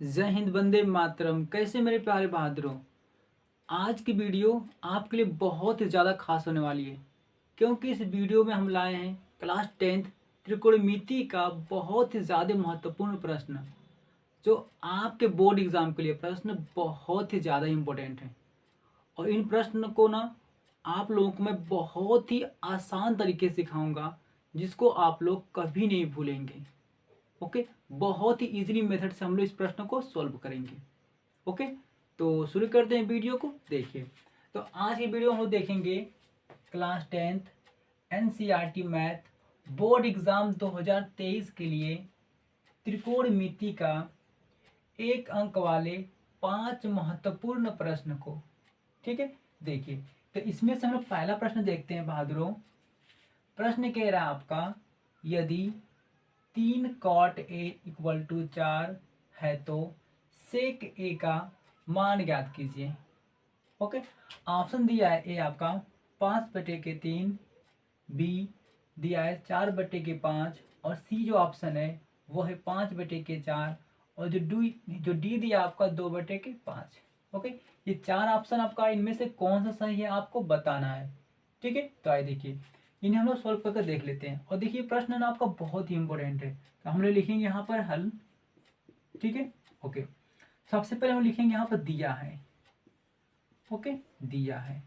जय हिंद, वंदे मातरम। कैसे मेरे प्यारे बहादुरों। आज की वीडियो आपके लिए बहुत ही ज़्यादा खास होने वाली है, क्योंकि इस वीडियो में हम लाए हैं क्लास 10th त्रिकोणमिति का बहुत ही ज़्यादा महत्वपूर्ण प्रश्न, जो आपके बोर्ड एग्जाम के लिए प्रश्न बहुत ही ज़्यादा इम्पोर्टेंट है। और इन प्रश्न को ना आप लोगों को मैं बहुत ही आसान तरीके से सिखाऊंगा, जिसको आप लोग कभी नहीं भूलेंगे। ओके, बहुत ही इजीली मेथड से हम लोग इस प्रश्न को सॉल्व करेंगे। ओके, तो शुरू करते हैं वीडियो को। देखिए, तो आज की वीडियो हम लोग देखेंगे class 10th NCERT math board exam 2023 के लिए त्रिकोणमिति का 1 अंक वाले 5 महत्वपूर्ण प्रश्न को। ठीक है, देखिए, तो इसमें से हम लोग पहला प्रश्न देखते हैं बहादुरों। प्रश्न कह रहा है आपका, यदि 3 cot A = 4 है तो सेक ए का मान ज्ञात कीजिए। ओके, ऑप्शन दिया है ए आपका 5/3, बी दिया है 4/5 और सी जो ऑप्शन है वो है 5/4 और जो डी दिया आपका 2/5। ओके, ये 4 ऑप्शन आपका, इनमें से कौन सा सही है आपको बताना है। ठीक है, तो आइए देखिए, इन्हें हम लोग सॉल्व करके देख लेते हैं। और देखिए, प्रश्न ना आपका बहुत ही इंपॉर्टेंट है, तो हम लोग लिखेंगे यहाँ पर हल। ठीक है, ओके, सबसे पहले हम लिखेंगे यहाँ पर दिया है। ओके, दिया है,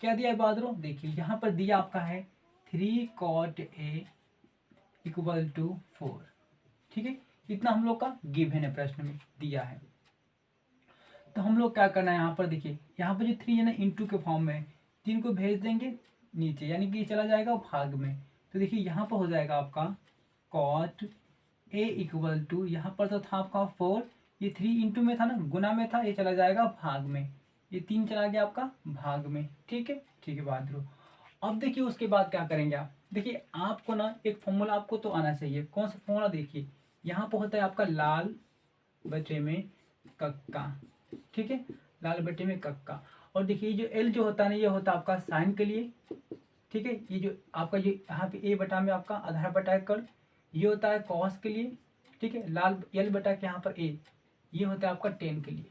क्या दिया है बहादुरों। देखिए, यहाँ पर दिया आपका है 3 cot A = 4। ठीक है, इतना हम लोग का गिवन है, प्रश्न में दिया है। तो हम लोग क्या करना है यहाँ पर, देखिए यहाँ पर जो 3 है ना इंटू के फॉर्म में, 3 को भेज देंगे नीचे, यानी कि चला जाएगा भाग में। तो देखिए यहाँ पर हो जाएगा आपका cot A = यहाँ पर तो था आपका 4, ये 3 इंटू में था ना, गुना में था, ये चला जाएगा भाग में, ये 3 चला गया आपका भाग में। ठीक है, ठीक है बहादुर। अब देखिए उसके बाद क्या करेंगे आप। देखिए, आपको ना एक फॉर्मूला आपको तो आना चाहिए। कौन सा फॉर्मूला, देखिए यहाँ पर होता है आपका लाल बटे में कक्का। ठीक है, लाल बटे में कक्का। और देखिए जो एल जो होता है ना, ये होता है आपका साइन के लिए। ठीक है, ये जो आपका ये यहाँ पे ए बटा में आपका आधार बटा कर, ये होता है कॉस के लिए। ठीक है, लाल एल बटा के यहाँ पर ए, ये होता है आपका टेन के लिए।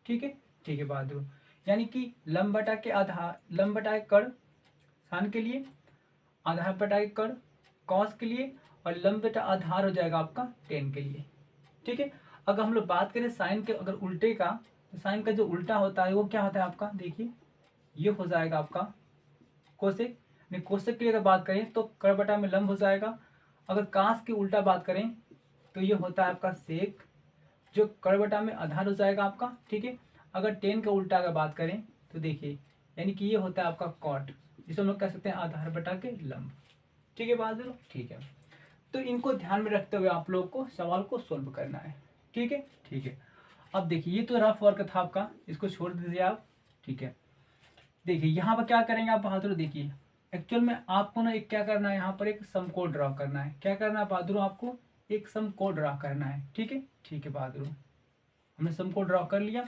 ठीक है, ठीक है बहादुर, यानी कि लंब बटा के आधार, लंब बटा के कर साइन के लिए, आधार बटा के कर कॉस के लिए, और लंब बटा आधार हो जाएगा आपका टेन के लिए। ठीक है, अगर हम लोग बात करें साइन के अगर उल्टे का, तो साइन का जो उल्टा होता है वो क्या होता है आपका, देखिए ये हो जाएगा आपका कोसेक। नहीं, कोसेक के लिए अगर बात करें तो कर बटा में लंब हो जाएगा। अगर कास की उल्टा बात करें तो ये होता है आपका सेक, जो कर बटा में आधार हो जाएगा आपका। ठीक है, अगर टेन का उल्टा अगर बात करें तो देखिए, यानी कि ये होता है आपका कॉट, जिसे हम लोग कह सकते हैं आधार बटा के लंब। ठीक है बहादुर, ठीक है। तो इनको ध्यान में रखते हुए आप लोग को सवाल को सोल्व करना है। ठीक है, ठीक है। अब देखिए, ये तो रफ वर्क था आपका, इसको छोड़ दीजिए आप। ठीक है, देखिए यहाँ पर क्या करेंगे आप बहादुर। देखिए, एक्चुअल में आपको ना एक क्या करना है, यहाँ पर एक समकोण ड्रॉ करना है। क्या करना है बहादुर, आपको एक समकोण ड्रॉ करना है। ठीक है, ठीक है बहादुर, हमने समकोण ड्रॉ कर लिया।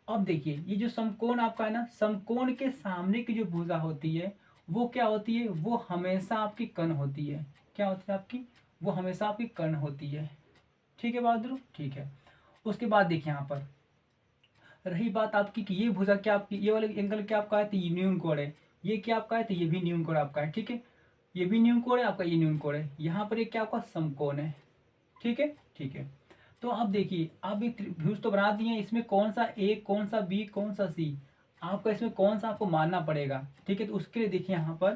अब देखिए, ये जो समकोण आपका है ना, समकोण के सामने की जो भुजा होती है वो क्या होती है, वो हमेशा आपकी कर्ण होती है। क्या होती है आपकी, वो हमेशा आपकी कर्ण होती है। ठीक है बहादुर, ठीक है। उसके बाद देखिए, यहाँ पर रही बात आपकी कि ये भुजा क्या आपकी, ये वाले एंगल क्या आपका है, तो ये न्यून कोण है। ये क्या आपका है, तो ये भी न्यून कोण आपका है। ठीक है, ये भी न्यून कोण है आपका, ये न्यून कोण है। यहाँ पर ये क्या आपका समकोण है। ठीक है, ठीक है। तो अब देखिए, आप एक त्रिभुज तो बना दिए, इसमें कौन सा ए, कौन सा बी, कौन सा सी, आपका इसमें कौन सा आपको मानना पड़ेगा। ठीक है, तो उसके लिए देखिए यहाँ पर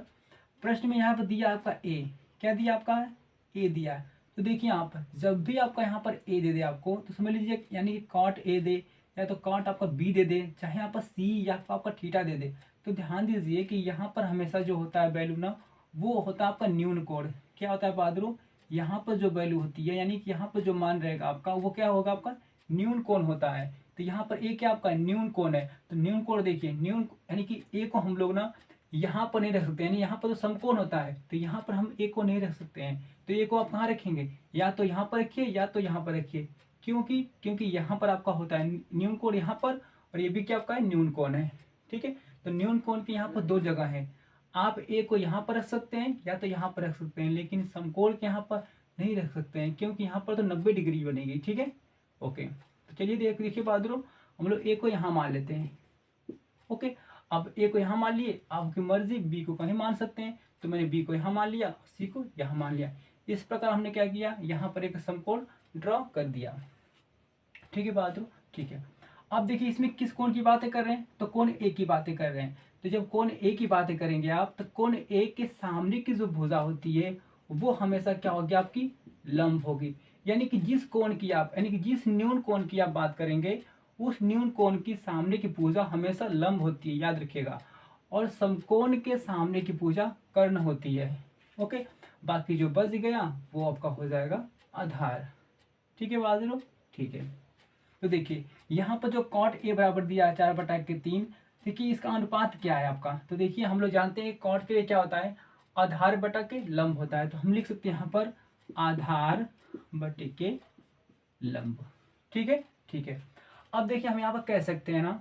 प्रश्न में यहाँ पर दिया आपका ए, क्या दिया आपका है, ए दिया है। तो देखिए आप जब भी आपका यहाँ पर ए दे दे आपको, तो समझ लीजिए यानी कि कॉट ए दे, या तो कॉट आपका बी दे दे, चाहे आपका सी या आपका थीटा दे दे, तो ध्यान दीजिए कि यहाँ पर हमेशा जो होता है वैल्यू ना, वो होता है आपका न्यून कोण। क्या होता है बहादुर, यहाँ पर जो वैल्यू होती है, यानी कि यहाँ पर जो मान रहेगा आपका, वो क्या होगा आपका न्यून कोण होता है। तो यहाँ पर ए क्या आपका न्यून कोण है, तो न्यून कोण देखिए, न्यून यानी कि ए को हम लोग ना यहाँ पर नहीं रख सकते, यानी यहाँ पर तो समकोण होता है, तो यहाँ पर हम ए को नहीं रख सकते हैं। तो ए को आप कहाँ रखेंगे, या तो यहाँ पर रखिए या तो यहाँ पर रखिए। क्योंकि यहाँ पर आपका होता है न्यून कोण यहाँ पर, और ये भी क्या आपका है न्यून कोण है। ठीक है, तो न्यून कोण की यहाँ पर 2 जगह है, आप ए को यहाँ पर रख सकते हैं या तो यहाँ पर रख सकते हैं, लेकिन समकोण के यहाँ पर नहीं रख सकते हैं, क्योंकि यहाँ पर तो 90 डिग्री बनेगी। ठीक है, ओके, तो चलिए देखिए बहादुरों, हम लोग ए को यहाँ मान लेते हैं। ओके, अब ए को यहाँ मान लिए, आपकी मर्जी, बी को कहीं मान सकते हैं, तो मैंने बी को यहाँ मान लिया, सी को यहाँ मान लिया। इस प्रकार हमने क्या किया, यहाँ पर एक समकोण ड्रॉ कर दिया। ठीक है बहादुर, ठीक है। अब देखिए इसमें किस कोण की बातें कर रहे हैं, तो कोण ए की बातें कर रहे हैं। तो जब कोण ए की बातें करेंगे आप, तो कोण ए के सामने की जो भुजा होती है वो हमेशा क्या होगी, आपकी लंब होगी। यानी कि जिस कोण की आप, यानी कि जिस न्यून कोण की आप बात करेंगे, उस न्यून कोण की सामने की भुजा हमेशा लंब होती है, याद रखिएगा। और समकोण के सामने की भुजा कर्ण होती है। ओके, बाकी जो बच गया वो आपका हो जाएगा आधार। ठीक है बहादुर, ठीक है। तो देखिए यहाँ पर जो कॉट ए बराबर दिया है 4/3, देखिए इसका अनुपात क्या है आपका। तो देखिए हम लोग जानते हैं कॉट के लिए क्या होता है, आधार बटा के लंब होता है। तो हम लिख सकते हैं यहाँ पर आधार बटे के लंब। ठीक है, ठीक है। अब देखिए हम यहाँ पर कह सकते हैं ना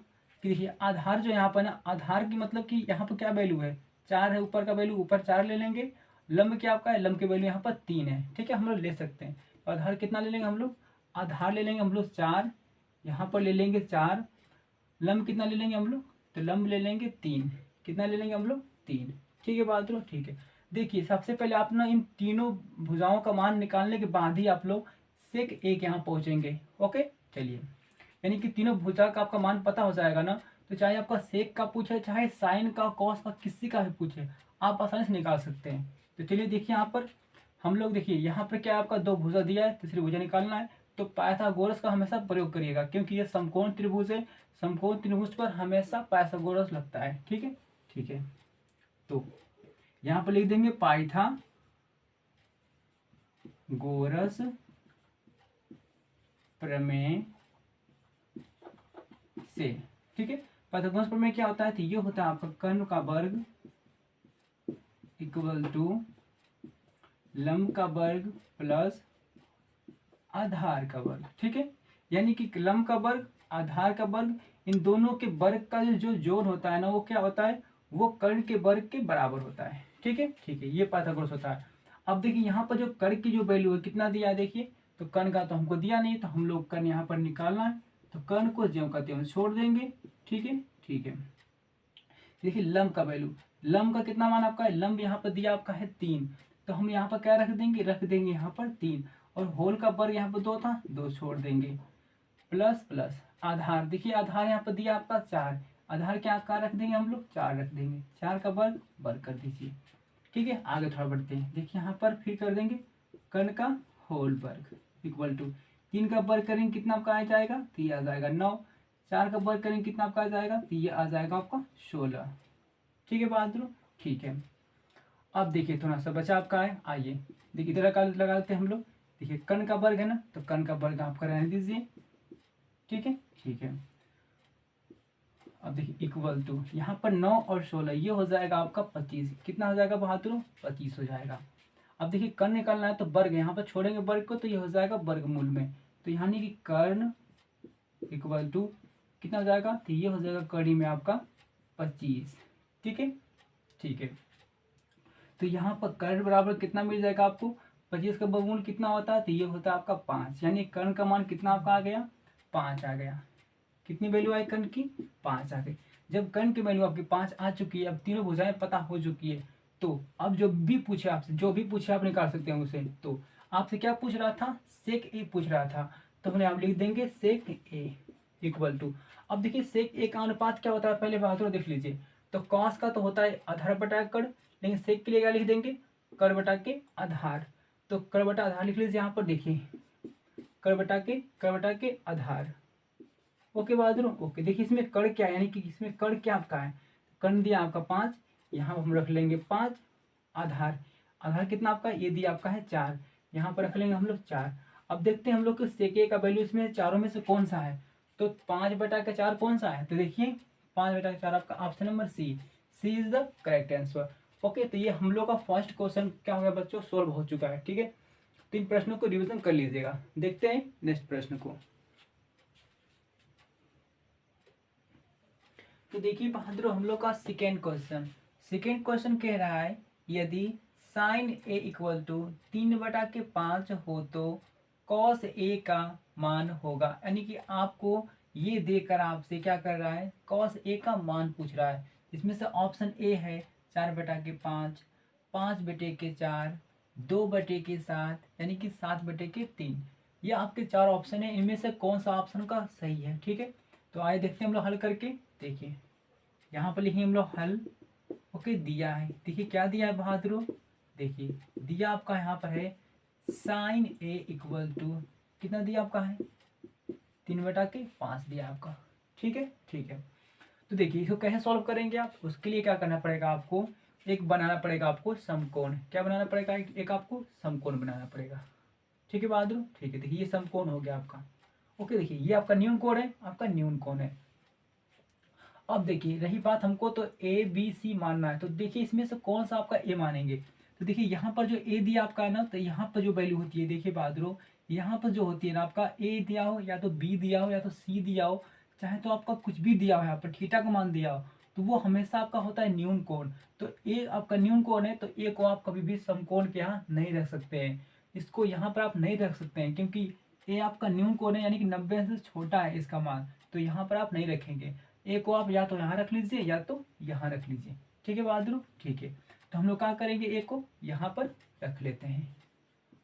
कि देखिए आधार जो यहाँ पर ना, आधार की मतलब कि यहाँ पर क्या वैल्यू है, 4 है, ऊपर का वैल्यू ऊपर 4 ले लेंगे। लंब क्या आपका है, लंब की वैल्यू यहाँ पर 3 है। ठीक है, हम लोग ले सकते हैं। तो आधार कितना ले लेंगे हम लोग, आधार ले लेंगे हम लोग 4, यहाँ पर ले लेंगे 4। लंब कितना ले लेंगे हम लोग, तो लंब ले लेंगे 3। कितना ले लेंगे हम लोग, 3। ठीक है बहादुर, ठीक है। देखिए सबसे पहले आप ना इन तीनों भुजाओं का मान निकालने के बाद ही आप लोग सेक ए के यहाँ पहुँचेंगे। ओके, चलिए, यानी कि तीनों भुजा का आपका मान पता हो जाएगा ना, तो चाहे आपका सेक का पूछे, चाहे साइन का, कॉस का, किसी का भी पूछे, आप आसानी से निकाल सकते हैं। तो चलिए देखिए यहाँ पर हम लोग, देखिए यहाँ पर क्या आपका 2 भुजा दिया है, तीसरी भुजा निकालना है। तो पाइथागोरस का हमेशा प्रयोग करिएगा, क्योंकि ये समकोण त्रिभुज है, समकोण त्रिभुज पर हमेशा पाइथागोरस लगता है। ठीक है, ठीक है। तो यहाँ पर लिख देंगे पाइथागोरस प्रमेय से। ठीक है, पाइथागोरस प्रमेय क्या होता है, तो ये होता है आपका कर्ण का वर्ग इक्वल टू लंब का वर्ग प्लस आधार का वर्ग। ठीक है, यानी कि लंब का वर्ग, आधार का वर्ग, इन दोनों के वर्ग का जो जोड़ होता है ना, वो क्या होता है, वो कर्ण के वर्ग के बराबर होता है। ठीक है, ठीक है, ये पाइथागोरस होता है। अब देखिए यहाँ पर जो कर्ण की जो वैल्यू है कितना दिया है, देखिए तो कर्ण का तो हमको दिया नहीं, तो हम लोग कर्ण यहाँ पर निकालना है, तो कर्ण को ज्यों का त्यों छोड़ देंगे। ठीक है, ठीक है। देखिए लंब का वैल्यू, लंब का कितना मान आपका है, लंब यहाँ पर दिया आपका है 3, तो हम यहाँ पर क्या रख देंगे, रख देंगे यहाँ पर 3। और होल का वर्ग यहाँ पर 2 था, 2 छोड़ देंगे, प्लस प्लस आधार। देखिए आधार यहाँ पर दिया आपका 4, आधार क्या रख देंगे हम लोग, 4 रख देंगे, 4 का वर्ग वर्ग कर दीजिए। ठीक है, आगे थोड़ा बढ़ते हैं। देखिए यहाँ पर फिर कर देंगे कर्ण का होल वर्ग इक्वल टू 3 का वर्ग करेंगे कितना आपका आ जाएगा, तो ये आ जाएगा 9। 4 का वर्ग करेंगे कितना आपका आ जाएगा, तो ये आ जाएगा आपका 16। ठीक है बहादुर, ठीक है। अब देखिए थोड़ा सा बचा आपका है, आइए देखिए इधर लगा लेते हैं हम लोग। देखिए कर्ण का वर्ग है ना, तो कर्ण का वर्ग आप रहने दीजिए। ठीक है, ठीक है। अब देखिए इक्वल टू यहाँ पर 9 और 16, ये हो जाएगा आपका 25। कितना हो जाएगा बहादुर, 25 हो जाएगा। अब देखिए कर्ण निकालना है, तो वर्ग यहाँ पर छोड़ेंगे वर्ग को, तो ये हो जाएगा वर्गमूल में। तो यानी कि कर्ण इक्वल टू कितना हो जाएगा, तो ये हो जाएगा कड़ी में आपका 25। ठीक है, ठीक है। तो यहाँ पर कर्ण बराबर कितना मिल जाएगा आपको, 25 का वर्गमूल कितना होता है, तो ये होता है आपका 5। यानी कर्ण का मान कितना आपका आ गया, 5 आ गया। कितनी वैल्यू आई कर्ण की, 5 आ गई। जब कर्ण की वैल्यू आपकी 5 आ चुकी है, अब तीनों भुजाएं पता हो चुकी है, तो अब जो भी पूछे आपसे, जो भी पूछे आप निकाल सकते हैं उसे। तो आपसे क्या पूछ रहा था, सेक ए पूछ रहा था, तो हमने आप लिख देंगे सेक ए इक्वल टू। अब देखिए सेक ए का अनुपात क्या होता है, पहले बहादुर देख लीजिए। तो कॉस का तो होता है आधार बटा कर्ण, लेकिन सेक के लिए क्या लिख देंगे, कर्ण बटा के आधार। तो कर्ण बटा आधार लिख लीजिए यहाँ पर, देखिए कर्ण बटा के आधार। ओके बहादुर, ओके। देखिए इसमें कर्ण क्या है, यानी कि इसमें कर्ण क्या आपका है, कर्ण दिया आपका 5, यहाँ हम रख लेंगे 5। आधार, आधार कितना आपका, ये दिया आपका है 4, यहाँ पर रख लेंगे हम लोग 4। अब देखते हैं हम लोग सेक ए का वैल्यू इसमें चारों में से कौन सा है। तो 5/4 कौन सा है, तो देखिए 5/4 आपका option number C, C is the correct answer. Okay, तो ये हम लोग का फर्स्ट क्वेश्चन क्या हो गया बच्चों, सोल्व हो चुका है। ठीक है, 3 प्रश्नों को रिविजन कर लीजिएगा। देखते हैं नेक्स्ट प्रश्न को। तो देखिए बहादुर हम लोग का सेकेंड क्वेश्चन कह रहा है, यदि साइन ए इक्वल टू 3/5 हो तो कॉस ए का मान होगा। यानी कि आपको ये देकर आपसे क्या कर रहा है, cos A का मान पूछ रहा है। इसमें से ऑप्शन ए है 4/5, 5/4, 2/7, यानी कि 7/3। ये आपके चार ऑप्शन है, इनमें से कौन सा ऑप्शन का सही है। ठीक है, तो आइए देखते हैं हम लोग हल करके। देखिए यहाँ पर लिखिए हम लोग हल। ओके, दिया है, देखिए क्या दिया है बहादुरों, देखिए दिया आपका यहाँ पर है sin A इक्वल टू कितना दिया आपका है 3/5 दिया आपका। ठीक है, ठीक है। तो देखिए इसको कैसे सॉल्व करेंगे आप, उसके लिए क्या करना पड़ेगा आपको, एक बनाना पड़ेगा आपको समकोण। क्या बनाना पड़ेगा, एक आपको समकोण बनाना पड़ेगा। ठीक है बहादुर, ठीक है। देखिए ये समकोण हो गया आपका। ओके, देखिए ये आपका न्यून कोण है, आपका न्यून कोण है। अब देखिए रही बात, हमको तो ए बी सी मानना है, तो देखिए इसमें से कौन सा आपका ए मानेंगे। तो देखिए यहाँ पर जो ए दिया आपका है ना, तो यहाँ पर जो वैल्यू होती है, देखिए बहादुरों यहाँ पर जो होती है ना, आपका ए दिया हो या तो बी दिया हो या तो सी दिया हो, चाहे तो आपका कुछ भी दिया हो, यहाँ पर थीटा का मान दिया हो, तो वो हमेशा आपका होता है न्यून कोण। तो ए आपका न्यून कोण है, तो ए को आप कभी भी समकोण के यहाँ नहीं रख सकते हैं। इसको यहाँ पर आप नहीं रख सकते हैं, क्योंकि ए आपका न्यून कोण है, यानी कि 90 से छोटा है इसका मान, तो यहाँ पर आप नहीं रखेंगे। ए को आप या तो यहाँ रख लीजिए या तो यहाँ रख लीजिए। ठीक है बहादुर, ठीक है। तो हम लोग क्या करेंगे, ए को यहाँ पर रख लेते हैं।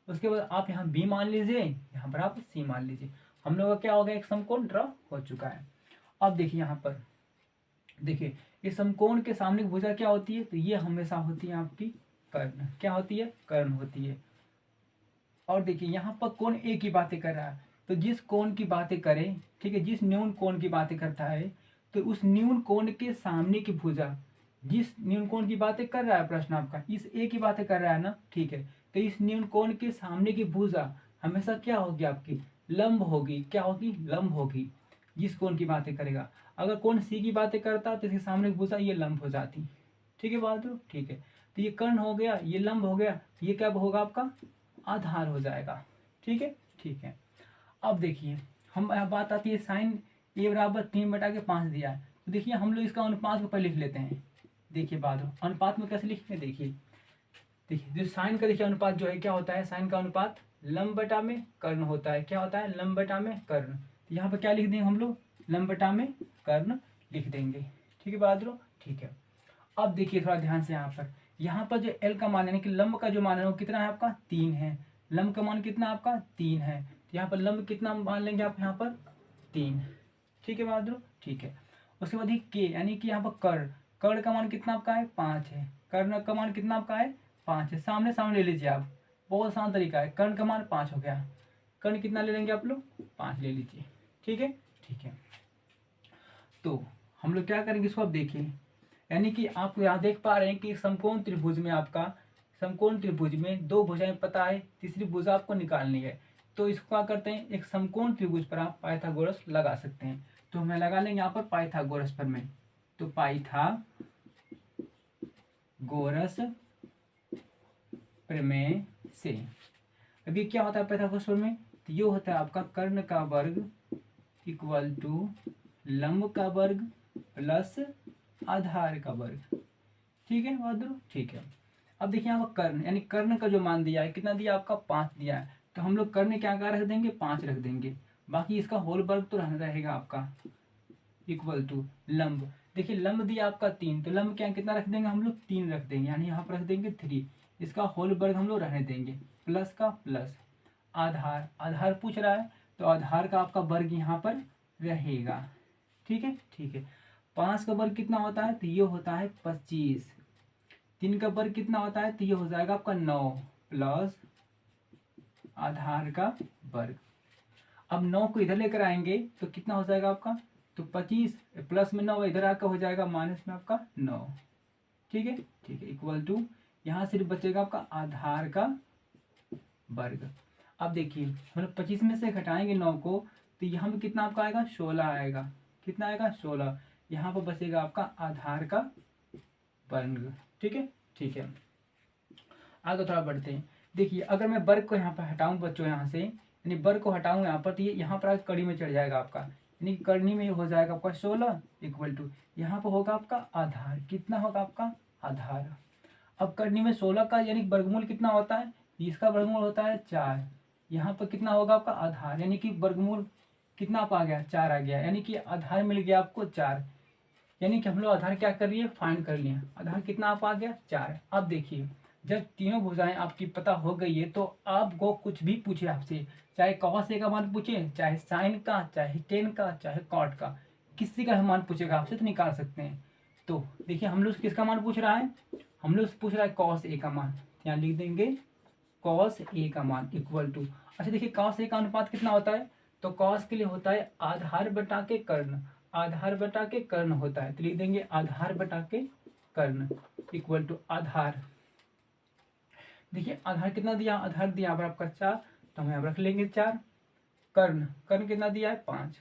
उसके बाद आप यहाँ बी मान लीजिए, यहाँ पर आप सी मान लीजिए। हम लोग का क्या हो गया, एक समकोण ड्रॉ हो चुका है। अब देखिए यहाँ पर, देखिए इस समकोण के सामने की भुजा क्या होती है, तो ये हमेशा होती है आपकी कर्ण। क्या होती है, कर्ण होती है। और देखिए यहाँ पर कोण ए की बातें कर रहा है, तो जिस कोण की बातें करें, ठीक है, जिस न्यून कोण की बातें करता है, तो उस न्यून कोण के सामने की भुजा, जिस न्यून कोण की बातें कर रहा है प्रश्न आपका, इस ए की बातें कर रहा है ना, ठीक है, तो इस न्यून कोण के सामने की भुजा हमेशा क्या होगी आपकी, लंब होगी। क्या होगी, लंब होगी, जिस कोण की बातें करेगा। अगर कोण सी की बातें करता तो इसके सामने की भुजा ये लंब हो जाती। ठीक है बहादुर, ठीक है। तो ये कर्ण हो गया, ये लंब हो गया, तो ये क्या होगा आपका आधार हो जाएगा। ठीक है, ठीक है। अब देखिए हम यहाँ बात आती है साइन ए बराबर 3/5 दिया है, तो देखिए हम लोग इसका अनुपात को पहले लिख लेते हैं। देखिए बाद अनुपात में कैसे लिखेंगे, देखिए देखिए जो साइन का देखिए अनुपात जो है क्या होता है, साइन का अनुपात लंब बटा में कर्ण होता है। क्या होता है, लंब बटा में कर्ण। तो यहाँ पर क्या लिख देंगे हम लोग, लंब बटा में कर्ण लिख देंगे। ठीक है बहादुर, ठीक है। अब देखिए थोड़ा ध्यान से यहाँ पर जो एल का मान यानी कि लंब का जो मान है वो कितना है आपका 3 है। लंब का मान कितना आपका 3 है, तो यहाँ पर लंब कितना मान लेंगे आप यहाँ पर 3। ठीक है बहादुर, ठीक है। उसके बाद के यानी कि यहाँ पर कर्ण, कर्ण का मान कितना आपका है 5 है। कर्ण का मान कितना आपका है 5 है। सामने सामने ले लीजिए आप, बहुत आसान तरीका है। कर्ण का मान 5 हो गया, कर्ण कितना ले लेंगे आप लोग 5 ले लीजिए। ठीक है, ठीक है। तो हम लोग क्या करेंगे इसको, आप देखिए यानी कि आप यहाँ देख पा रहे हैं कि समकोण त्रिभुज में आपका, समकोण त्रिभुज में दो भुजाएं पता है, तीसरी भुजा आपको निकालनी है। तो इसको क्या करते हैं, एक समकोण त्रिभुज पर आप पाइथागोरस लगा सकते हैं। तो हमें लगा लेंगे यहाँ पर पाइथागोरस पर में, तो पाइथागोरस प्रमेय से अभी क्या होता है पाइथागोरस प्रमेय, तो ये होता है आपका कर्ण का वर्ग इक्वल टू लंब का वर्ग प्लस आधार का वर्ग। ठीक है बहादुर, ठीक है। अब देखिए यहाँ पर कर्ण यानी कर्ण का जो मान दिया है कितना दिया आपका 5 दिया है, तो हम लोग कर्ण क्या रख देंगे 5 रख देंगे। बाकी इसका होल वर्ग तो रहना रहेगा आपका इक्वल टू लंब। देखिए लंब दिया आपका 3, तो लंब क्या कितना रख देंगे हम लोग 3 रख देंगे, यानी यहाँ पर रख देंगे 3। इसका होल वर्ग हम लोग रहने देंगे, प्लस का प्लस आधार, आधार पूछ रहा है तो आधार का आपका वर्ग यहाँ पर रहेगा। ठीक है, ठीक है। 5 का वर्ग कितना होता है, तो ये होता है 25। 3 का वर्ग कितना होता है, तो ये हो जाएगा आपका 9 प्लस आधार का वर्ग। अब 9 को इधर लेकर आएंगे तो कितना हो जाएगा आपका, तो 25 प्लस में 9 इधर आकर हो जाएगा माइनस में आपका 9। ठीक है, ठीक है, इक्वल टू यहाँ सिर्फ बचेगा आपका आधार का वर्ग। अब देखिए मतलब 25 में से घटाएंगे 9 को, तो यहाँ पे कितना आपका आएगा 16 आएगा। कितना आएगा 16। यहाँ पर बचेगा आपका आधार का वर्ग। ठीक है, ठीक है। आगे थोड़ा बढ़ते हैं। देखिए अगर मैं वर्ग को यहाँ पर हटाऊं बच्चों, यहाँ से यानी वर्ग को हटाऊं यहाँ पर, तो ये यहाँ पर कड़ी में चढ़ जाएगा आपका, यानी करनी में हो जाएगा आपका 16 इक्वल टू यहाँ पर होगा आपका आधार। कितना होगा आपका आधार। अब करनी में 16 का यानी वर्गमूल कितना होता है, इसका वर्गमूल होता है 4। यहाँ पर कितना होगा आपका आधार, यानी कि वर्गमूल कितना आप आ गया 4 आ गया, यानी कि आधार मिल गया आपको 4। यानी कि हम लोग आधार क्या कर लिए, फाइंड कर लिए। आधार कितना आप आ गया 4। अब देखिए जब तीनों भुजाएं आपकी पता हो गई है तो आपको कुछ भी पूछे आपसे, चाहे cos A का मान पूछे, चाहे साइन का, चाहे टेन का, चाहे कॉट का, किसी का मान पूछेगा आपसे तो निकाल सकते हैं। तो देखिए हम लोग किसका मान पूछ रहा है, हम लोग पूछ रहा है cos A का मान, यहाँ लिख देंगे cos A का मान इक्वल टू, अच्छा देखिए cos A का अनुपात कितना होता है, तो cos के लिए होता है आधार बटा के कर्ण, आधार बटा के कर्ण होता है, तो लिख देंगे आधार बटा के कर्ण इक्वल टू आधार। देखिए आधार कितना दिया, आधार दिया पर आपका 4, तो हम यहाँ रख लेंगे 4। कर्ण, कर्ण कितना दिया है 5,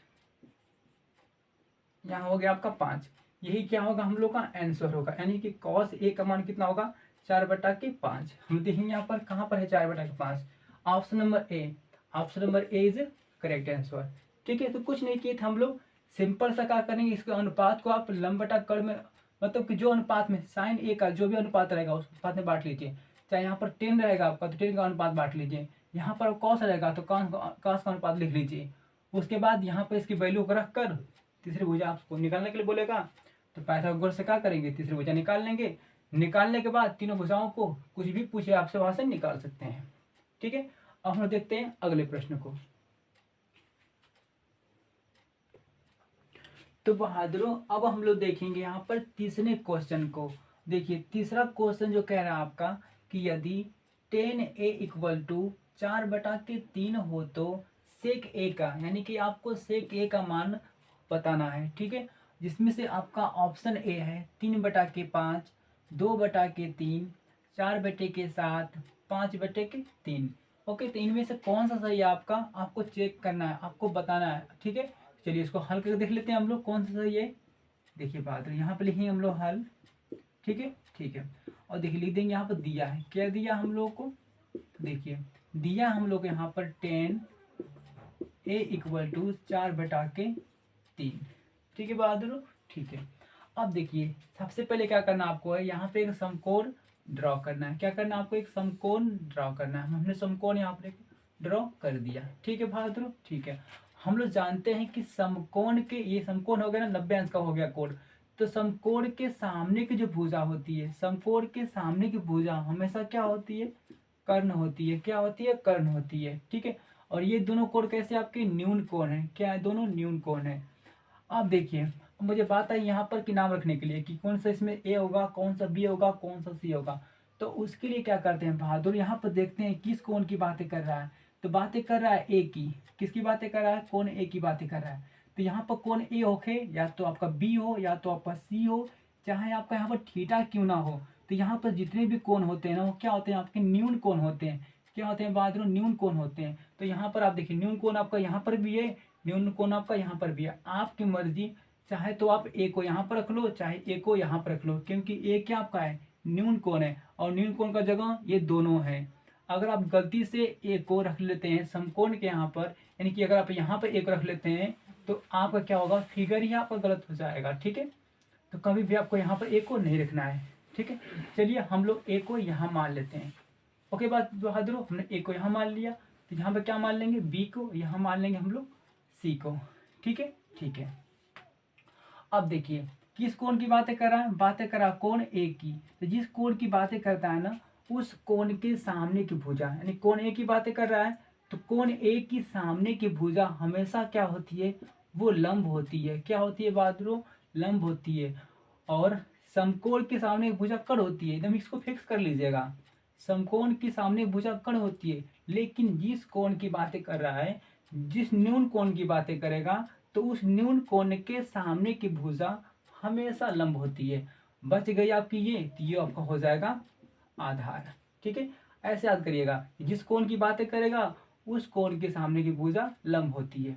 यहाँ हो गया आपका 5। यही क्या होगा हम लोग का आंसर होगा, यानी कि cos A का मान कितना होगा 4 बटा के 5। हम देखेंगे यहाँ पर कहाँ पर है 4 बटा के 5, option number A, option number A is correct answer. ठीक है, तो कुछ नहीं किए थे हम लोग, सिंपल सा क्या करेंगे, इसके अनुपात को आप लंब बटा कर्ण में, मतलब कि जो अनुपात में साइन ए का जो भी अनुपात रहेगा उस अनुपात में बांट लीजिए। चाहे यहाँ पर 10 रहेगा आपका तो 10 का अनुपात बांट लीजिए, यहाँ पर कॉस रहेगा तो कॉस का अनुपात लिख लीजिए। उसके बाद यहाँ पर इसकी वैल्यू को रख कर तीसरी भुजा आपको निकालने के लिए बोलेगा, तो पाइथागोरस से क्या करेंगे, तीसरी भुजा निकाल लेंगे। निकालने के बाद तीनों भुजाओं को कुछ भी पूछे आपसे वहां से निकाल सकते हैं। ठीक है, अब हम देखते हैं अगले प्रश्न को। तो बहादुरों अब हम लोग देखेंगे यहाँ पर तीसरे क्वेश्चन को। देखिए तीसरा क्वेश्चन जो कह रहा है आपका कि यदि 10A इक्वल टू 4 बटा के 3 हो तो सेक ए का, यानी कि आपको सेक ए का मान बताना है। ठीक है, जिसमें से आपका ऑप्शन ए है 3 बटा के 5, 2 बटा के 3, 4 बटे के 7, 5 बटे के 3। ओके, तो इनमें से कौन सा सही है आपका, आपको चेक करना है, आपको बताना है। ठीक है, चलिए इसको हल करके देख लेते हैं हम लोग कौन सा सही है। देखिए बात यहाँ पे लिखेंगे हम लोग हल। ठीक है, ठीक है, और देखिए लिख देंगे यहाँ पर दिया है, क्या दिया हम लोग को, देखिए दिया हम लोग यहाँ पर 10A इक्वल टू 4 बटा के 3। ठीक है बहादुर, ठीक है। अब देखिए सबसे पहले क्या करना आपको है, यहाँ पे एक समकोण ड्रॉ करना है। क्या करना है आपको, एक समकोण ड्रॉ करना है। हमने समकोण यहाँ पर ड्रॉ कर दिया। ठीक है बहादुर, ठीक है। हम लोग जानते हैं कि समकोण के, ये समकोण हो गया ना 90 अंश का हो गया कोण, तो समकोण के सामने की जो भुजा होती है, समकोण के सामने की भुजा हमेशा क्या होती है, कर्ण होती है। क्या होती है, कर्ण होती है। ठीक है, और ये दोनों कोण कैसे आपके न्यून कोण है, क्या है, दोनों न्यून कोण है। अब देखिए मुझे बात है यहाँ पर कि नाम रखने के लिए कि कौन सा इसमें ए होगा, कौन सा बी होगा, कौन सा सी होगा। तो उसके लिए क्या करते हैं बहादुर, यहाँ पर देखते हैं किस कोण की बातें कर रहा है। तो बातें कर रहा है ए की, किसकी बातें कर रहा है, कोण ए की बातें कर रहा है। तो यहाँ पर कोण ए होके या तो आपका बी हो या तो आपका सी हो, चाहे आपका यहाँ पर थीटा क्यों ना हो। तो यहाँ पर जितने भी कोण होते हैं ना वो क्या होते हैं, आपके न्यून कोण होते हैं। क्या होते हैं बहादुर, न्यून कोण होते हैं। तो यहाँ पर आप देखिए न्यून कोण आपका यहाँ पर भी है, न्यून कोण आपका यहाँ पर भी है। आपकी मर्जी, चाहे तो आप ए को यहाँ पर रख लो, चाहे ए को यहाँ पर रख लो, क्योंकि ए क्या आपका है, न्यून कोण है, और न्यून कोण का जगह ये दोनों है। अगर आप गलती से ए को रख लेते हैं समकोण के यहाँ पर, यानी कि अगर आप यहाँ पर ए को रख लेते हैं तो आपका क्या होगा, फिगर ही आपका गलत हो जाएगा। ठीक है, तो कभी भी आपको यहाँ पर ए को नहीं रखना है। ठीक है, चलिए हम लोग ए को यहाँ मान लेते हैं। ओके बात बहादुर, हमने ए को यहाँ मान लिया, तो यहाँ पर क्या मान लेंगे, बी को, यहाँ मान लेंगे हम लोग सी को। ठीक है, ठीक है। अब देखिए किस कोण की बातें कर रहा है, बातें कर रहा है कोण ए की। तो जिस कोण की बातें करता है ना उस कोण के सामने की भुजा, यानी कोण ए की बातें कर रहा है तो कोण ए की सामने की भुजा हमेशा क्या होती है, वो लंब होती है। क्या होती है बहादुरों, लंब होती है। और समकोण के सामने भुजा कड़ होती है, एकदम इसको फिक्स कर लीजिएगा। समकोण के सामने भुजा कड़ होती है, लेकिन जिस कोण की बातें कर रहा है, जिस न्यून कोण की बातें करेगा तो उस न्यून कोण के सामने की भुजा हमेशा लंब होती है। बच गई आपकी ये, तो ये आपका हो जाएगा आधार। ठीक है, ऐसे याद करिएगा, जिस कोण की बातें करेगा उस कोण के सामने की भुजा लंब होती है।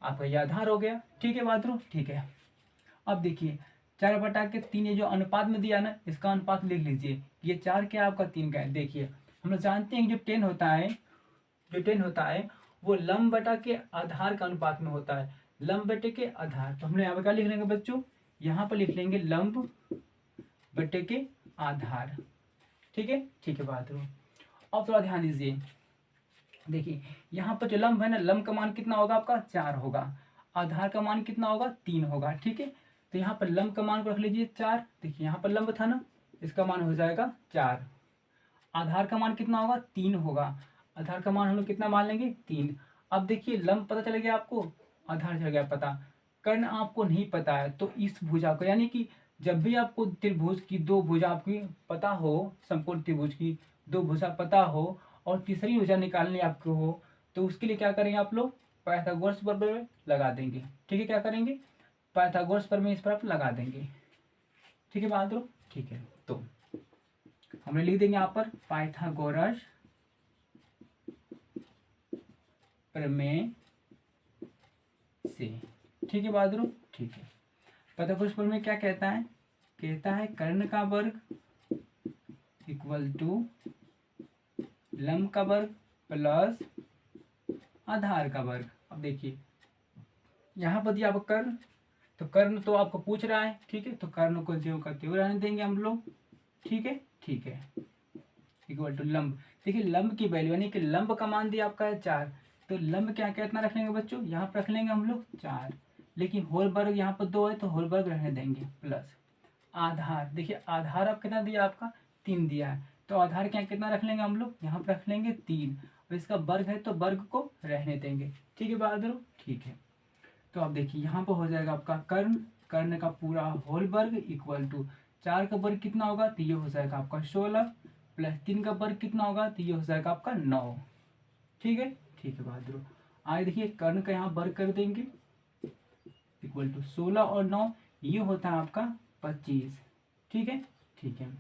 आपका ये आधार हो गया। ठीक है बहादुर, ठीक है। अब देखिए 4 बटा के 3 ये जो अनुपात में दिया ना, इसका अनुपात लिख लीजिए, ये 4 क्या आपका 3 का है। देखिए हम लोग जानते हैं कि जो 10 होता है, जो 10 होता है वो लंब बटा के आधार का अनुपात में होता है, लंब बटे के आधार। तो हमने यहाँ पर क्या लिख लेंगे बच्चों, यहाँ पर लिख लेंगे लंब बटे के आधार। ठीक है, ठीक है बहादुर। अब थोड़ा ध्यान दीजिए, देखिए यहाँ पर जो लंब है ना, लंब का मान कितना होगा आपका 4 होगा, आधार का मान कितना होगा 3 होगा। ठीक है, तो यहाँ पर लंब का मान को रख लीजिए 4। देखिए यहाँ पर लंब था ना, इसका मान हो जाएगा 4। आधार का मान कितना होगा 3 होगा, आधार का मान हम लोग कितना मान लेंगे 3। अब देखिए लंब पता चल गया आपको, आधार चल गया पता, कर्ण आपको नहीं पता है, तो इस भुजा को, यानी कि जब भी आपको त्रिभुज की दो भुजा आपकी पता हो, समकोण त्रिभुज की दो भुजा पता हो और तीसरी भुजा निकालनी आपको हो, तो उसके लिए क्या करेंगे आप लोग, पाइथागोरस प्रमेय लगा देंगे। ठीक है, क्या करेंगे, पाइथागोरस प्रमेय इस पर आप लगा देंगे। ठीक है बहादुर, ठीक है, तो हमने लिख देंगे यहाँ पर पाइथागोरस प्रमेय से। ठीक है बहादुर, ठीक है। पाइथागोरस प्रमेय क्या कहता है, कहता है कर्ण का वर्ग इक्वल टू लंब का वर्ग प्लस आधार का वर्ग। अब देखिए यहाँ पर दिया आपको कर्ण, तो कर्ण तो आपको पूछ रहा है, ठीक है, तो कर्ण को ज्यों का त्यों रहने देंगे हम लोग। ठीक है, ठीक है, इक्वल टू लंब। देखिए लंब की वैल्यू, यानी कि लंब का मान दिया आपका है 4, तो लंब क्या कितना रख लेंगे बच्चों, यहाँ पर रख लेंगे हम लोग 4, लेकिन होल वर्ग यहाँ पर 2 है तो होल वर्ग रहने देंगे, प्लस आधार। देखिए आधार आप कितना दिया आपका 3 दिया है, तो आधार क्या कितना रख लेंगे हम लोग, यहाँ पर रख लेंगे 3, और इसका वर्ग है तो वर्ग को रहने देंगे। ठीक है बहादुर, ठीक है। तो आप देखिए यहाँ पर हो जाएगा आपका कर्ण, कर्ण का पूरा होल वर्ग इक्वल टू 4 का वर्ग कितना होगा, तो ये हो जाएगा आपका 16, प्लस 3 का वर्ग कितना होगा, तो ये हो जाएगा आपका 9। ठीक है, ठीक है बहादुर। आगे देखिए कर्ण का यहाँ वर्ग कर देंगे इक्वल टू 16 और 9, ये होता है आपका 25। ठीक है, ठीक है,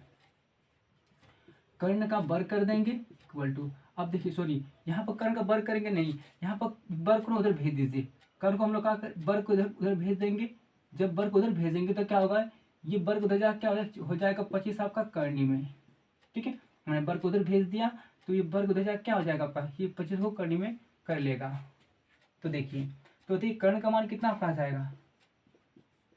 कर्ण का वर्ग कर देंगे इक्वल टू, अब देखिए सॉरी यहाँ पर कर्ण का वर्ग करेंगे नहीं, यहाँ पर वर्ग को उधर भेज दीजिए, कर्ण को हम लोग का वर्ग को इधर उधर भेज देंगे। जब वर्ग उधर भेजेंगे तो क्या होगा, ये वर्ग उधर जा क्या हो जाएगा 25 आपका करनी में। ठीक है, मैंने वर्ग उधर भेज दिया, तो ये वर्ग उधर जा क्या हो जाएगा आपका, ये 25 को करनी में कर लेगा। तो देखिए, तो देखिए कर्ण का मान कितना आपका आ जाएगा,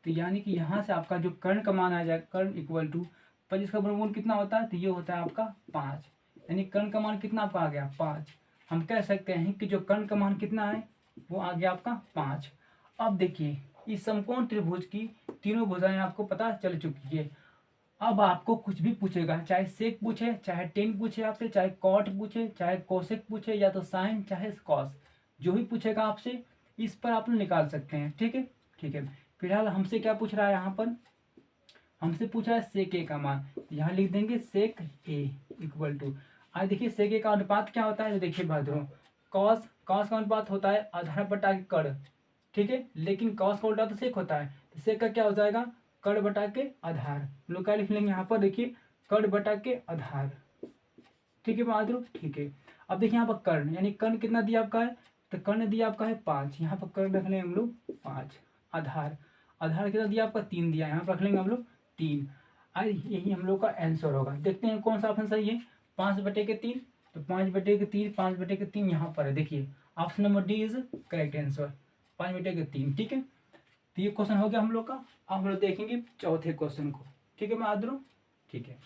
तो यानी कि यहाँ से आपका जो कर्ण का मान आ जाएगा, कर्ण इक्वल टू 25 का वर्गमूल कितना होता है, तो ये होता है आपका 5, यानी कर्ण का मान कितना आपका आ गया 5। हम कह सकते हैं कि जो कर्ण का मान कितना है वो आ गया आपका 5। अब देखिए इस समकोण त्रिभुज की तीनों भुजाएं आपको पता चल चुकी है। अब आपको कुछ भी पूछेगा, चाहे सेक पूछे, चाहे टेन पूछे आपसे, चाहे कॉट पूछे, चाहे कोसेक पूछे, या तो साइन, चाहे कॉस, जो भी पूछेगा आपसे इस पर आप लोग निकाल सकते हैं। ठीक है, ठीक है। फिलहाल हमसे क्या पूछ रहा है, यहाँ पर हमसे पूछा है सेक ए का मान, यहाँ लिख देंगे सेक ए इक्वल टू, आज देखिए सेक ए का अनुपात क्या होता है, तो देखिए बहादुरों कॉस, कॉस का अनुपात होता है आधार बटा के कड़। ठीक है, लेकिन कॉस का उल्टा तो सेक होता है, तो सेक का क्या हो जाएगा कड़ बटा के आधार। हम लोग क्या लिख लेंगे यहाँ पर, देखिए कड़ बटा के आधार। ठीक है बहादुर, ठीक है। अब देखिए यहाँ पर कर्ण, यानी कर्ण कितना दिया आपका है, तो कर्ण दिया आपका है 5, यहाँ पर कर्ण रख लेंगे हम लोग 5। आधार, आधार कितना दिया आपका 3 दिया, यहाँ पर रख लेंगे हम लोग 3। आज यही हम लोग का आंसर होगा। देखते हैं कौन सा ऑप्शन सही है, 5/3, तो 5/3, 5/3 यहाँ पर है। देखिए option number D is correct answer, 5/3। ठीक है, तो ये क्वेश्चन हो गया हम लोग का। अब हम लोग देखेंगे चौथे क्वेश्चन को। ठीक है बहादुरों, ठीक है।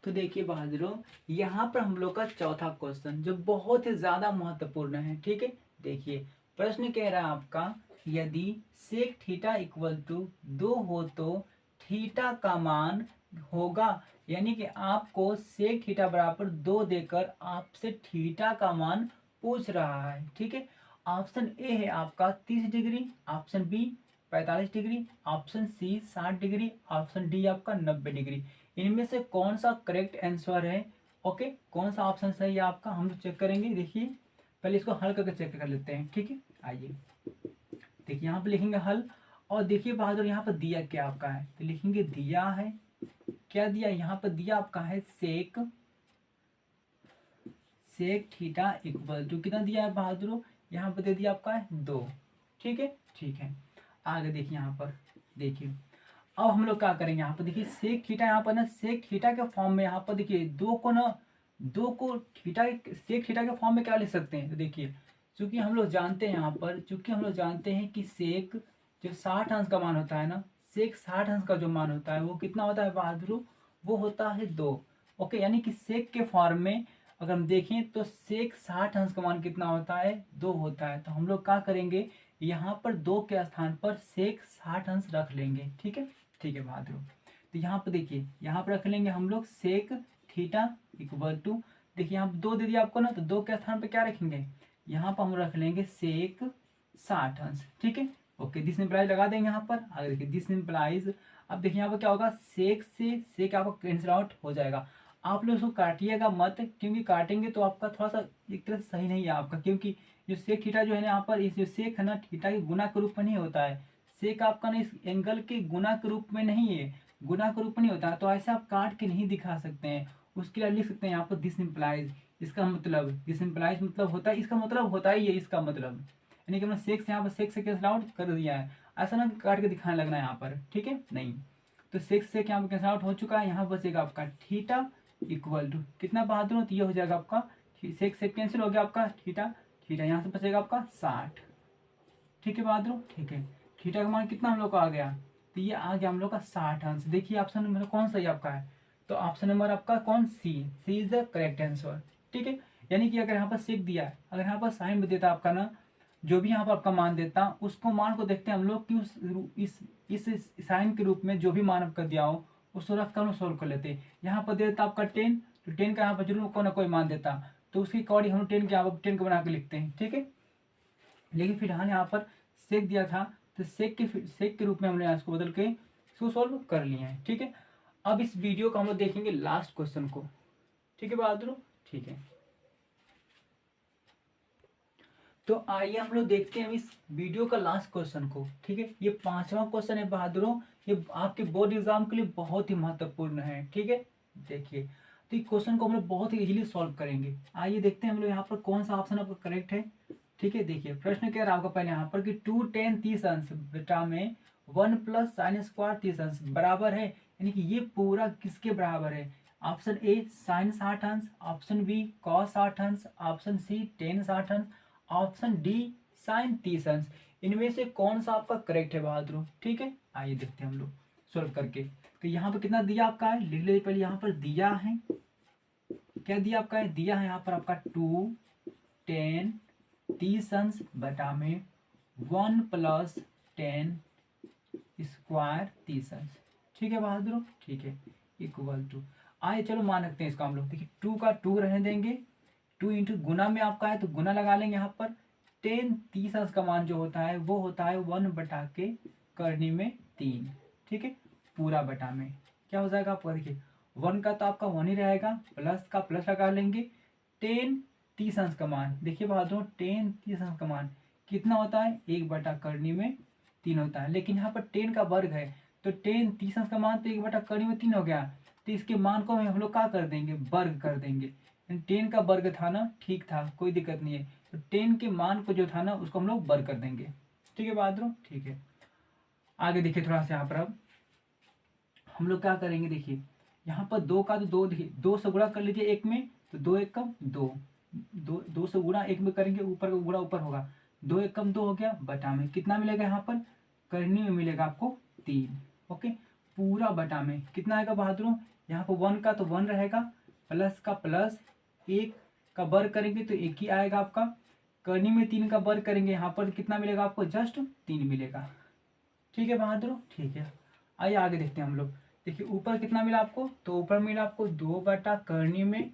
तो देखिए बहादुरों यहाँ पर हम लोग का चौथा क्वेश्चन जो बहुत ही ज्यादा महत्वपूर्ण है। ठीक है, देखिए प्रश्न कह रहा है आपका, यदि सेक थीटा इक्वल टू 2 हो तो थीटा का मान होगा, यानी कि आपको सेक थीटा बराबर 2 देकर आपसे थीटा का मान पूछ रहा है। ठीक है, ऑप्शन ए है आपका 30 degree, option B 45 degree, option C 60 degree, option D आपका 90 डिग्री। इनमें से कौन सा करेक्ट आंसर है, ओके, कौन सा ऑप्शन सही है आपका, हम लोग चेक करेंगे। देखिए पहले इसको हल करके चेक कर लेते हैं। ठीक है, आइए देखिए यहाँ पे लिखेंगे हल, और देखिए बहादुर यहाँ पर दिया क्या आपका है, तो लिखेंगे दिया है, क्या दिया यहाँ पर दिया आपका है सेक, सेक थीटा इक्वल टू कितना दिया है बहादुर, यहाँ पर दे दिया आपका है 2। ठीक है, ठीक है। आगे देखिए यहाँ पर, देखिए अब हम लोग क्या करेंगे, यहाँ पर देखिए सेक थीटा, यहाँ पर ना सेक थीटा के फॉर्म में, यहाँ पर देखिए 2 को ना 2 को थीटा सेक थीटा के फॉर्म में क्या लिख सकते हैं, तो देखिए चूंकि हम लोग जानते हैं यहाँ पर, चूंकि हम लोग जानते हैं कि सेक जो 60 अंश का मान होता है ना, सेक 60 अंश का जो मान होता है वो कितना होता है बहादुर, वो होता है 2। ओके, यानी कि सेक के फॉर्म में अगर हम देखें तो सेक 60 अंश का मान कितना होता है, 2 होता है। तो हम लोग क्या करेंगे, यहाँ पर 2 के स्थान पर सेक 60 अंश रख लेंगे। ठीक है, ठीक है बहादुर। तो यहाँ पर देखिए, यहाँ पर रख लेंगे हम लोग सेक थीटा इक्वल टू, देखिए यहाँ पर 2 दे दिया आपको ना, तो 2 के स्थान पर क्या रखेंगे, यहाँ पर हम रख लेंगे सेक 60 अंश। ठीक है, ओके, दिस इम्प्लाइज लगा देंगे यहाँ पर। आगे देखिए दिस इम्प्लाइज, अब देखिए यहाँ पर क्या होगा, सेक से सेक आपका कैंसिल आउट हो जाएगा। आप लोग इसको काटिएगा मत, क्योंकि काटेंगे तो आपका थोड़ा सा एक तरह से सही नहीं है आपका, क्योंकि जो सेक थीटा जो है ना यहाँ पर, इस जो सेक है ना थीटा के गुना के रूप में नहीं होता है। सेक आपका ना इस एंगल के गुना के रूप में नहीं है, गुना के रूप में नहीं होता है। तो ऐसे आप काट के नहीं दिखा सकते हैं। उसके लिए लिख सकते हैं यहाँ पर दिस इम्प्लाइज, इसका मतलब दिस इम्प्लाइज मतलब होता है, इसका मतलब होता ही है इसका मतलब, यानी कि हमने सेक से यहाँ पर सेक से कैंसिल आउट कर दिया है। ऐसा ना काट के दिखाने लगना है यहाँ पर, ठीक है, नहीं। तो सेक से यहाँ पर कैंसिल आउट हो चुका है, यहाँ बचेगा आपका थीटा इक्वल टू कितना बहादुर, तो ये हो जाएगा आपका सेक से कैंसिल हो गया आपका थीटा, थीटा यहाँ से बचेगा आपका 60। ठीक है बहादुर, ठीक है। थीटा का मान कितना हम लोग का आ गया, तो ये आ गया हम लोग का 60 अंश। देखिए ऑप्शन नंबर कौन सा ही आपका है, तो ऑप्शन नंबर आपका कौन, सी इज द करेक्ट आंसर। ठीक है, यानी कि अगर यहाँ पर सेक दिया है, अगर यहाँ पर साइन देता आपका ना, जो भी यहाँ पर आपका मान देता, उसको मान को देखते हैं हम लोग कि इस साइन के रूप में जो भी मान आपका दिया हो उसको रख कर हम सोल्व कर लेते। यहाँ पर दे देता आपका 10, तो 10 का यहाँ पर जरूर कोई ना कोई मान देता, तो उसके अकॉर्डिंग हम 10 के यहाँ पर 10 को बना के लिखते हैं। ठीक है, लेकिन फिलहाल यहाँ पर सेक दिया था, तो सेक के रूप में हमने इसको बदल के इसको सोल्व कर लिए हैं। ठीक है, अब इस वीडियो को हम लोग देखेंगे लास्ट क्वेश्चन को। ठीक है बहादुर, ठीक है। तो आइए हम लोग देखते हैं इस वीडियो का लास्ट क्वेश्चन को। ठीक है, ये 5वां क्वेश्चन है बहादुरों, ये आपके बोर्ड एग्जाम के लिए बहुत ही महत्वपूर्ण है। ठीक है, देखिए, तो इस क्वेश्चन को हम लोग बहुत ही इजीली सॉल्व करेंगे। आइए देखते हैं हम लोग यहाँ पर कौन सा ऑप्शन आपका करेक्ट है। ठीक है, देखिए प्रश्न कह रहा है आपका पहले यहाँ पर कि 2 10 30 अंश बेटा में 1 प्लस साइन स्क्वायर 30 अंश बराबर है, यानी कि ये पूरा किसके बराबर है। ऑप्शन ए साइन 60 अंश, ऑप्शन बी कॉस 60 अंश, ऑप्शन सी टेन 60 अंश, ऑप्शन डी साइन 30 अंश। इनमें से कौन सा आपका करेक्ट है बहादुर। ठीक है, आइए देखते हैं हम लोग सॉल्व करके। तो यहाँ पर कितना दिया आपका है, लिख लीजिए पहले। यहाँ पर दिया है, क्या दिया आपका है, दिया है यहाँ पर आपका 2 10 30 अंश बटा में 1 प्लस 10 स्क्वायर 30 अंश। ठीक है बहादुर, ठीक है, इक्वल टू, आइए चलो मान रखते हैं इसका हम लोग। देखिए 2 का 2 रहने देंगे, 2 इंटू गुना में आपका है तो गुना लगा लेंगे यहाँ पर। 10 30 अंश का मान जो होता है वो होता है 1 बटा के करनी में 3। ठीक है, पूरा बटा में क्या हो जाएगा आपका, देखिए 1 का तो आपका 1 ही रहेगा, प्लस का प्लस लगा लेंगे। 10 30 अंश का मान, देखिए बहादुर 10 30 अंश का मान कितना होता है, 1 बटा करनी में 3 होता है। लेकिन यहाँ पर 10 का वर्ग है, तो 10 30 अंश का मान तो 1 बटा करनी में 3 हो गया, तो इसके मान को हम लोग क्या कर देंगे, वर्ग कर देंगे। 10 का वर्ग था ना, ठीक था, कोई दिक्कत नहीं है। तो 10 के मान को जो था ना उसको हम लोग वर्ग कर देंगे। ठीक है बहादुर, ठीक है। आगे देखिए थोड़ा सा यहाँ पर अब हम लोग क्या करेंगे, देखिए यहाँ पर 2 का तो 2, देखिए 2 से गुणा कर लीजिए एक में, तो 2 एक कम 2, 2 से गुणा एक में करेंगे, ऊपर का गुणा ऊपर होगा, 2 एक कम 2 हो गया, बटा में कितना मिलेगा, यहाँ पर करनी में मिलेगा आपको 3। ओके, पूरा बटा में कितना आएगा बहादुरों, यहाँ पर 1 का तो 1 रहेगा, प्लस का प्लस, 1 का वर्ग करेंगे तो 1 ही आएगा आपका, करनी में 3 का वर्ग करेंगे, यहाँ पर कितना मिलेगा आपको, जस्ट 3 मिलेगा। ठीक है बहादुर, ठीक है। आइए आगे देखते हैं हम लोग। देखिए ऊपर कितना मिला आपको, तो ऊपर मिला आपको 2 बटा करनी में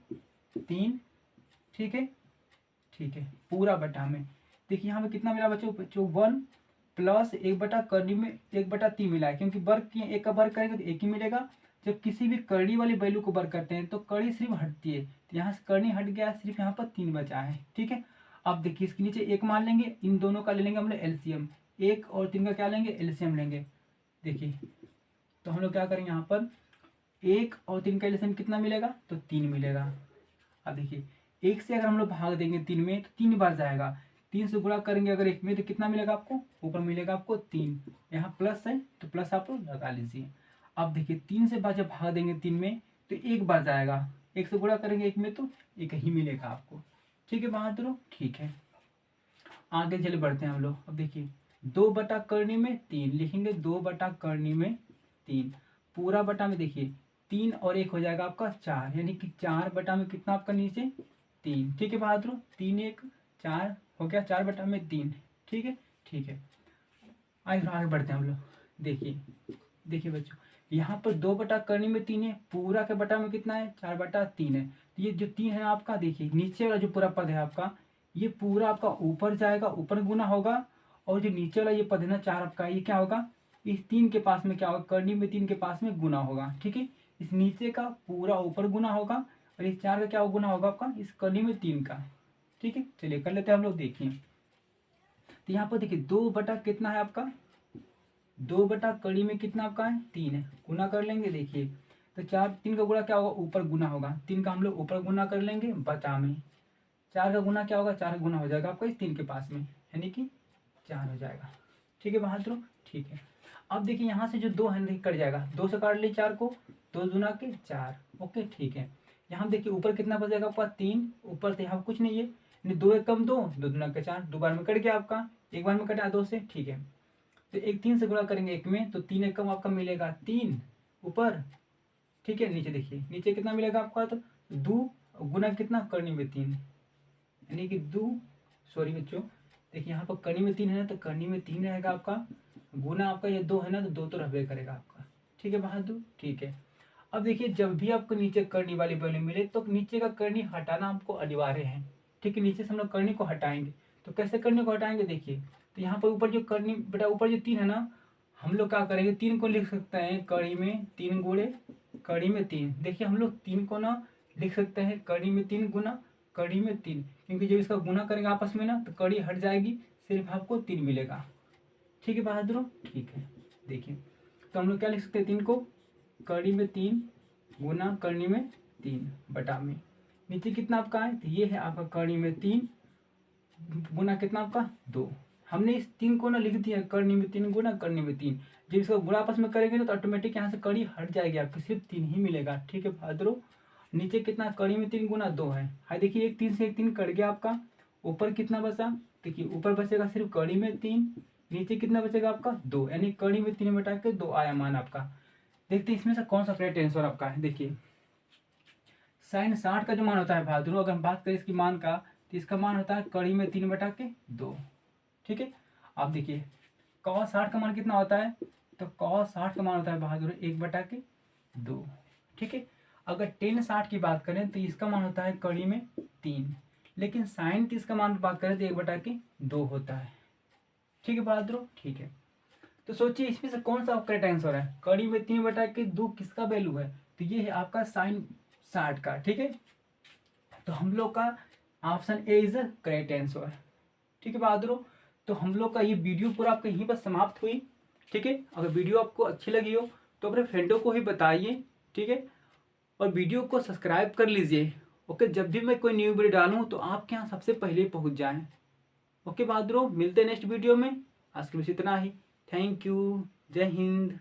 3। ठीक है, ठीक है, पूरा बटा में देखिए यहाँ पे कितना मिला बच्चों 1 प्लस 1 बटा करनी में 1 बटा 3 मिला है, क्योंकि वर्ग किए 1 का वर्ग करेंगे तो 1 ही मिलेगा। जब किसी भी करनी वाली वैल्यू को वर्ग करते हैं तो कड़ी सिर्फ हटती है, तो यहाँ से करनी हट गया, सिर्फ यहाँ पर 3 बचा है। ठीक है, अब देखिए इसके नीचे 1 मान लेंगे, इन दोनों का ले लेंगे हम लोग एलसीएम, 1 और 3 का क्या लेंगे, एलसीएम लेंगे। देखिए तो हम लोग क्या करेंगे, यहाँ पर 1 और 3 का एलसीएम कितना मिलेगा, तो 3 मिलेगा। अब देखिए 1 से अगर हम लोग भाग देंगे 3 में तो 3 बार जाएगा, 3 से गुणा करेंगे अगर 1 में तो कितना मिलेगा आपको, ऊपर मिलेगा आपको 3, यहाँ प्लस है तो प्लस आप लोग लगा लीजिए। अब देखिए 3 से जब भाग देंगे 3 में तो 1 बार जाएगा, 1 से गुणा करेंगे 1 में तो 1 ही मिलेगा आपको। ठीक है बहादुर, ठीक है। आगे चले बढ़ते हैं हम लोग। अब देखिए 2 बटा करनी में 3 लिखेंगे, 2 बटा करनी में 3 पूरा बटा में देखिए 3 और 1 हो जाएगा आपका 4, यानी कि 4 बटा में कितना आपका नीचे 3। ठीक है बहादुर, 3 1 4 हो गया, 4 बटा में 3। ठीक है ठीक है, आगे बढ़ते हैं हम लोग। देखिए देखिए बच्चों, यहाँ पर 2 बटा करनी में 3 है, पूरा के बटा में कितना है 4 बटा 3 है। तो ये जो 3 है आपका, देखिए नीचे वाला जो पूरा पद है आपका, ये पूरा आपका ऊपर जाएगा, ऊपर गुना होगा। और जो नीचे वाला ये पद है ना 4 आपका, ये क्या होगा, इस 3 के पास में क्या होगा, करनी में 3 के पास में गुना होगा। ठीक है, इस नीचे का पूरा ऊपर गुना होगा और इस 4 का क्या गुना होगा आपका, इस करनी में 3 का। ठीक है, चलिए कर लेते हैं हम लोग। देखिए तो यहाँ पर देखिए 2 बटा कितना है आपका, 2 बटा कड़ी में कितना आपका है 3 है, गुना कर लेंगे। देखिए तो 4 3 का गुना क्या होगा, ऊपर गुना होगा, 3 का हम लोग ऊपर गुना कर लेंगे बटा में। 4 का गुना क्या होगा, 4 का गुना हो जाएगा आपका इस 3 के पास में, यानी कि 4 हो जाएगा। ठीक है बहादुर, ठीक है। अब देखिए यहाँ से जो 2 है कट जाएगा, 2 से काट ले 4 को, 2 दूना के 4। ओके ठीक है, यहाँ देखिए ऊपर कितना बचेगा आपका 3, ऊपर से यहाँ कुछ नहीं है, 2 एक कम 2, 2 दूना के 4, 2 बार में कट गया आपका, एक बार में कटा 2 से। ठीक है, तो एक 3 से गुणा करेंगे 1 में, तो 3 एक कम आपका मिलेगा 3 ऊपर। ठीक है, नीचे देखिए नीचे कितना मिलेगा आपका, तो 2 गुना कितना करनी में 3, यानी कि 2, सॉरी बच्चों देखिए यहाँ पर करनी में 3 है ना, तो करनी में 3 रहेगा आपका, गुना आपका ये 2 है ना, तो 2 तो रहबे करेगा आपका। ठीक है बहादुर, ठीक है। अब देखिए जब भी आपको नीचे करनी वाली वैल्यू मिले तो नीचे का करनी हटाना आपको अनिवार्य है। ठीक है, नीचे से हम लोग करनी को हटाएंगे, तो कैसे करनी को हटाएंगे, देखिए तो यहाँ पर ऊपर जो करनी बेटा ऊपर जो 3 है ना, हम लोग क्या करेंगे, 3 को लिख सकते हैं कड़ी में 3 गुणे कड़ी में 3। देखिए हम लोग 3 को ना लिख सकते हैं कड़ी में 3 गुना कड़ी में 3, क्योंकि जब इसका गुना करेंगे आपस में ना तो कड़ी हट जाएगी, सिर्फ आपको 3 मिलेगा। ठीक है बहादुर, ठीक है। देखिए तो हम लोग क्या लिख सकते हैं, 3 को कड़ी में 3 गुना करनी में 3 बटा में, नीचे कितना आपका है, तो ये है आपका कड़ी में 3 गुना कितना आपका 2। हमने इस 3 को ना लिख दिया करनी में 3 गुना करनी में 3, जब इसका गुणा आपस में करेंगे ना तो ऑटोमेटिक यहाँ से कड़ी हट जाएगी आपकी, सिर्फ 3 ही मिलेगा। ठीक है बहादुर, नीचे कितना कड़ी में 3 गुना 2 है। हाँ देखिए एक 3 से एक 3 कट गया आपका, ऊपर कितना बचा, देखिए ऊपर बचेगा सिर्फ कड़ी में 3, नीचे कितना बचेगा आपका 2, यानी कड़ी में 3 बटा के 2 आया मान आपका। देखते हैं इसमें से कौन सा करेक्ट आंसर आपका है। देखिए साइन 60 का जो मान होता है बहादुर, अगर हम बात करें इसकी मान का, तो इसका मान होता है कड़ी में 3 बटा के 2। ठीक है, आप देखिए cos 60 का मान कितना होता है, तो cos 60 का मान होता है बहादुर 1 बटा के 2। ठीक है, अगर tan 60 की बात करें तो इसका मान होता है कड़ी में 3, लेकिन साइन 30 का मान बात करें तो 1 बटा के 2 होता है। ठीक है बहादुर, ठीक है। तो सोचिए इसमें से कौन सा करेक्ट आंसर है, कड़ी में 3 बटा के 2 किसका वैल्यू है, तो ये है आपका साइन 60 का। ठीक है, तो हम लोग का option A is the correct answer. ठीक है बहादुर, तो हम लोग का ये वीडियो पूरा आपका यहीं पर समाप्त हुई। ठीक है, अगर वीडियो आपको अच्छी लगी हो तो अपने फ्रेंडों को ही बताइए। ठीक है, और वीडियो को सब्सक्राइब कर लीजिए। ओके, जब भी मैं कोई न्यू वीडियो डालूँ तो आपके यहाँ सबसे पहले पहुँच जाएँ। ओके बहादुर, मिलते हैं नेक्स्ट वीडियो में। आज के लिए इतना ही। थैंक यू, जय हिंद।